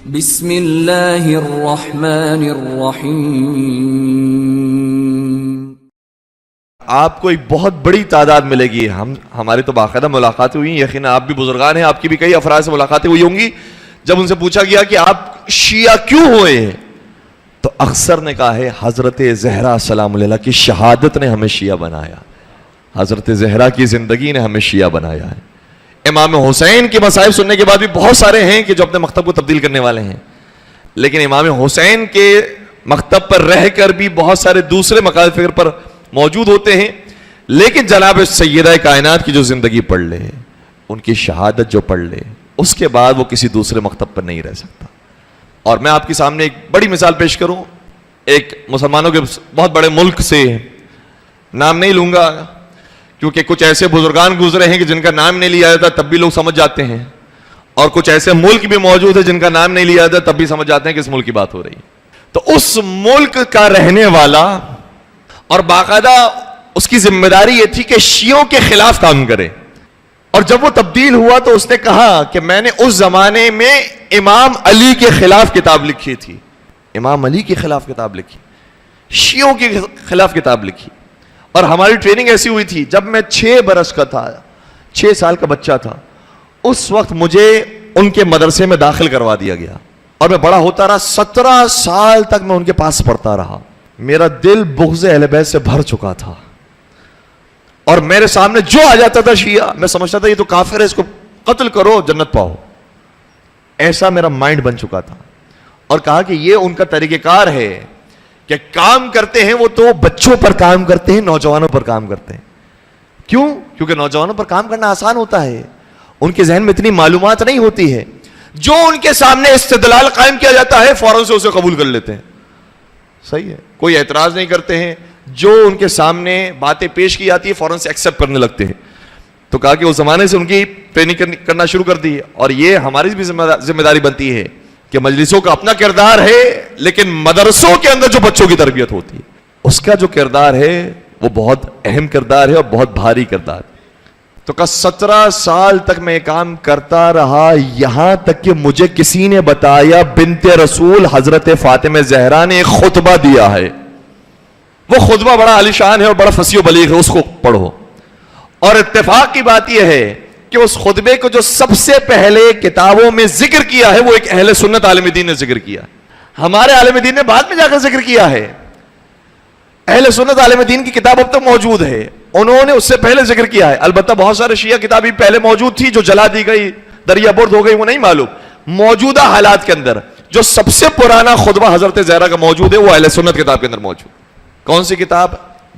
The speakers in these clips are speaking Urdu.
بسم اللہ الرحمن الرحیم۔ آپ کو ایک بہت بڑی تعداد ملے گی، ہماری تو باقاعدہ ملاقاتیں ہوئی، یقیناً آپ بھی بزرگان ہیں، آپ کی بھی کئی افراد سے ملاقاتیں ہوئی ہوں گی۔ جب ان سے پوچھا گیا کہ آپ شیعہ کیوں ہوئے ہیں تو اکثر نے کہا ہے حضرت زہرا سلام اللہ کی شہادت نے ہمیں شیعہ بنایا، حضرت زہرا کی زندگی نے ہمیں شیعہ بنایا ہے۔ امام حسین کے مصائب سننے کے بعد بھی بہت سارے ہیں کہ جو اپنے مکتب کو تبدیل کرنے والے ہیں، لیکن امام حسین کے مکتب پر رہ کر بھی بہت سارے دوسرے مقاصد فکر پر موجود ہوتے ہیں، لیکن جناب سیدہ کائنات کی جو زندگی پڑھ لے، ان کی شہادت جو پڑھ لے، اس کے بعد وہ کسی دوسرے مکتب پر نہیں رہ سکتا۔ اور میں آپ کے سامنے ایک بڑی مثال پیش کروں، ایک مسلمانوں کے بہت بڑے ملک سے، نام نہیں لوں گا کیونکہ کچھ ایسے بزرگان گزرے ہیں کہ جن کا نام نہیں لیا جاتا تب بھی لوگ سمجھ جاتے ہیں، اور کچھ ایسے ملک بھی موجود ہیں جن کا نام نہیں لیا جاتا تب بھی سمجھ جاتے ہیں کہ اس ملک کی بات ہو رہی ہے۔ تو اس ملک کا رہنے والا، اور باقاعدہ اس کی ذمہ داری یہ تھی کہ شیعوں کے خلاف کام کرے، اور جب وہ تبدیل ہوا تو اس نے کہا کہ میں نے اس زمانے میں امام علی کے خلاف کتاب لکھی تھی، امام علی کے خلاف کتاب لکھی، شیعوں کے خلاف کتاب لکھی۔ اور ہماری ٹریننگ ایسی ہوئی تھی، جب میں 6 برس کا تھا، 6 سال کا بچہ تھا، اس وقت مجھے ان کے مدرسے میں داخل کروا دیا گیا، اور میں بڑا ہوتا رہا، 17 سال تک میں ان کے پاس پڑھتا رہا۔ میرا دل بغض اہل بیت سے بھر چکا تھا، اور میرے سامنے جو آ جاتا تھا شیعہ، میں سمجھتا تھا یہ تو کافر ہے، اس کو قتل کرو جنت پاؤ، ایسا میرا مائنڈ بن چکا تھا۔ اور کہا کہ یہ ان کا طریقہ کار ہے کہ کام کرتے ہیں وہ تو بچوں پر کام کرتے ہیں، نوجوانوں پر کام کرتے ہیں۔ کیوں؟ کیونکہ نوجوانوں پر کام کرنا آسان ہوتا ہے، ان کے ذہن میں اتنی معلومات نہیں ہوتی ہے، جو ان کے سامنے استدلال قائم کیا جاتا ہے فوراً سے اسے قبول کر لیتے ہیں، صحیح ہے، کوئی اعتراض نہیں کرتے ہیں، جو ان کے سامنے باتیں پیش کی جاتی ہے فوراً سے ایکسیپٹ کرنے لگتے ہیں۔ تو کہا کہ اس زمانے سے ان کی ٹریننگ کرنا شروع کر دی ہے، اور یہ ہماری بھی ذمہ داری بنتی ہے کہ مجلسوں کا اپنا کردار ہے، لیکن مدرسوں کے اندر جو بچوں کی تربیت ہوتی ہے اس کا جو کردار ہے وہ بہت اہم کردار ہے اور بہت بھاری کردار ہے۔ تو کہا 17 سال تک میں کام کرتا رہا، یہاں تک کہ مجھے کسی نے بتایا بنت رسول حضرت فاطمہ زہرا نے ایک خطبہ دیا ہے، وہ خطبہ بڑا عالیشان ہے اور بڑا فصیح و بلیغ ہے، اس کو پڑھو۔ اور اتفاق کی بات یہ ہے کہ اس خطبے کو جو سب سے پہلے کتابوں میں ذکر کیا ہے وہ ایک اہل سنت عالم دین نے ذکر کیا ہے، ہمارے عالم دین نے بعد میں جا کر ذکر کیا ہے۔ اہل سنت عالم دین کی کتاب اب تک موجود ہے، انہوں نے اس سے پہلے ذکر کیا ہے۔ البتہ بہت سارے شیعہ کتابیں پہلے موجود تھی جو جلا دی گئی، دریا برد ہو گئی، وہ نہیں معلوم۔ موجودہ حالات کے اندر جو سب سے پرانا خطبہ حضرت زہرا کا موجود ہے وہ اہل سنت کتاب کے اندر موجود۔ کون سی کتاب؟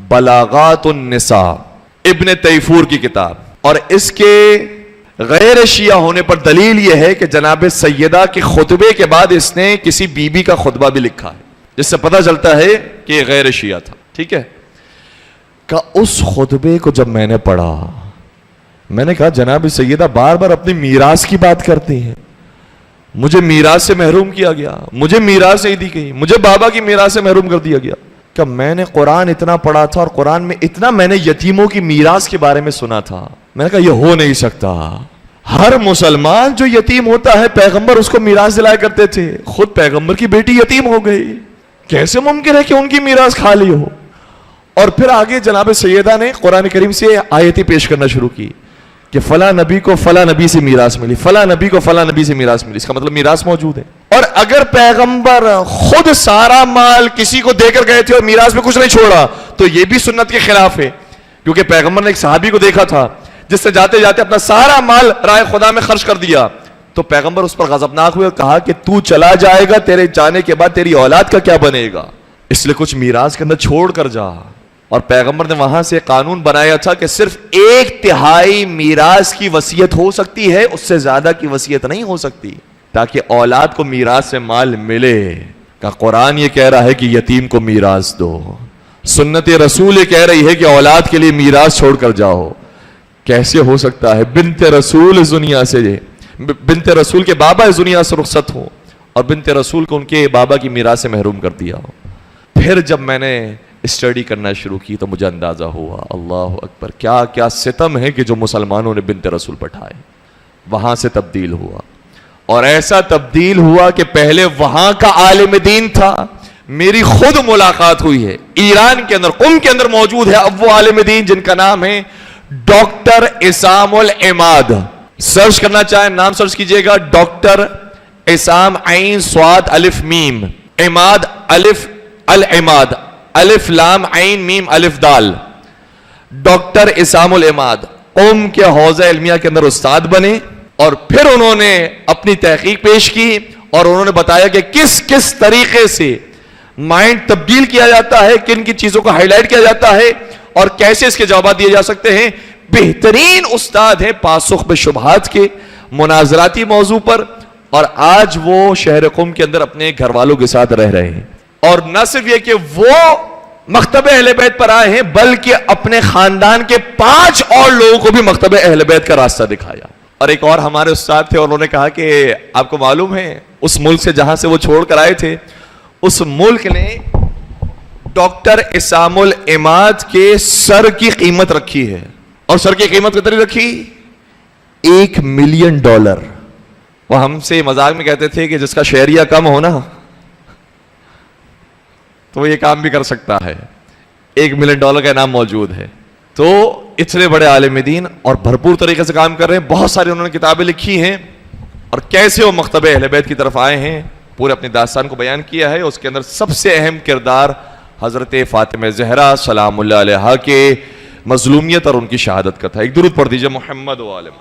بلاغات النساء، ابن تیفور کی کتاب۔ اور اس کے غیر شیعہ ہونے پر دلیل یہ ہے کہ جناب سیدہ کے خطبے کے بعد اس نے کسی بی بی کا خطبہ بھی لکھا ہے، جس سے پتہ چلتا ہے کہ یہ غیر شیعہ تھا، ٹھیک ہے۔ کہ اس خطبے کو جب میں نے پڑھا، میں نے کہا جناب سیدہ بار بار اپنی میراث کی بات کرتی ہیں، مجھے میراث سے محروم کیا گیا، مجھے میراث نہیں دی گئی، مجھے بابا کی میراث سے محروم کر دیا گیا۔ کہ میں نے قرآن اتنا پڑھا تھا، اور قرآن میں اتنا میں نے یتیموں کی میراث کے بارے میں سنا تھا، میں نے کہا یہ ہو نہیں سکتا، ہر مسلمان جو یتیم ہوتا ہے پیغمبر اس کو میراث دلایا کرتے تھے، خود پیغمبر کی بیٹی یتیم ہو گئی، کیسے ممکن ہے کہ ان کی میراث خالی ہو؟ اور پھر آگے جناب سیدہ نے قرآن کریم سے آیتیں پیش کرنا شروع کی کہ فلاں نبی کو فلاں نبی سے میراث ملی، فلاں نبی کو فلاں نبی سے میراث ملی، اس کا مطلب میراث موجود ہے۔ اور اگر پیغمبر خود سارا مال کسی کو دے کر گئے تھے اور میراث میں کچھ نہیں چھوڑا تو یہ بھی سنت کے خلاف ہے، کیونکہ پیغمبر نے ایک صحابی کو دیکھا تھا جس سے جاتے جاتے اپنا سارا مال راہ خدا میں خرچ کر دیا، تو پیغمبر اس پر غضبناک ہوئے اور کہا کہ تو چلا جائے گا، تیرے جانے کے بعد تیری اولاد کا کیا بنے گا، اس لیے کچھ میراث کے اندر چھوڑ کر جا۔ اور پیغمبر نے وہاں سے قانون بنایا تھا کہ صرف 1/3 میراث کی وصیت ہو سکتی ہے، اس سے زیادہ کی وصیت نہیں ہو سکتی، تاکہ اولاد کو میراث سے مال ملے۔ کہ قرآن یہ کہہ رہا ہے کہ یتیم کو میراث دو، سنت رسول یہ کہہ رہی ہے کہ اولاد کے لیے میراث چھوڑ کر جاؤ۔ کیسے ہو سکتا ہے بنت رسول اس دنیا سے، بنت رسول کے بابا اس دنیا سے رخصت ہو اور بنت رسول کو ان کے بابا کی میراث سے محروم کر دیا ہو؟ پھر جب میں نے اسٹڈی کرنا شروع کی تو مجھے اندازہ ہوا اللہ اکبر، کیا کیا ستم ہے کہ جو مسلمانوں نے بنت رسول پٹھائے۔ وہاں سے تبدیل ہوا، اور ایسا تبدیل ہوا کہ پہلے وہاں کا عالم دین تھا, میری خود ملاقات ہوئی ہے ایران کے اندر, قم کے اندر موجود ہے اب وہ عالم دین جن کا نام ہے ڈاکٹر عصام العماد. سرچ کرنا چاہیں نام سرچ کیجئے گا, ڈاکٹر عصام عین صاد الف میم عماد الف العماد الف لام عین میم الف دال. ڈاکٹر عصام العماد قم کے حوزہ علمیہ کے اندر استاد بنے اور پھر انہوں نے اپنی تحقیق پیش کی اور انہوں نے بتایا کہ کس کس طریقے سے مائنڈ تبدیل کیا جاتا ہے, کن کی چیزوں کو ہائی لائٹ کیا جاتا ہے اور کیسے اس کے جوابات دیے جا سکتے ہیں. بہترین استاد ہیں پاسخ بے شبہات کے مناظراتی موضوع پر, اور آج وہ شہر قم کے اندر اپنے گھر والوں کے ساتھ رہ رہے ہیں. اور نہ صرف یہ کہ وہ مکتب اہل بیت پر آئے ہیں بلکہ اپنے خاندان کے 5 اور لوگوں کو بھی مکتب اہل بیت کا راستہ دکھایا. اور ایک اور ہمارے استاد تھے اور انہوں نے کہا کہ آپ کو معلوم ہے اس ملک سے جہاں سے وہ چھوڑ کر آئے تھے اس ملک نے ڈاکٹر عصام العماد کے سر کی قیمت رکھی ہے, اور سر کی قیمت کتنی رکھی؟ $1 ملین. وہ ہم سے مذاق میں کہتے تھے کہ جس کا شہریہ کم ہونا تو وہ یہ کام بھی کر سکتا ہے. $1 ملین کا انعام موجود ہے. تو اتنے بڑے عالم دین اور بھرپور طریقے سے کام کر رہے ہیں. بہت ساری انہوں نے کتابیں لکھی ہیں اور کیسے وہ مکتب اہل بیت کی طرف آئے ہیں پورے اپنی داستان کو بیان کیا ہے. اس کے اندر سب سے اہم کردار حضرت فاطمہ زہرا سلام اللہ علیہا کے مظلومیت اور ان کی شہادت کا تھا. ایک درود پڑھ دیجئے محمد و عالم.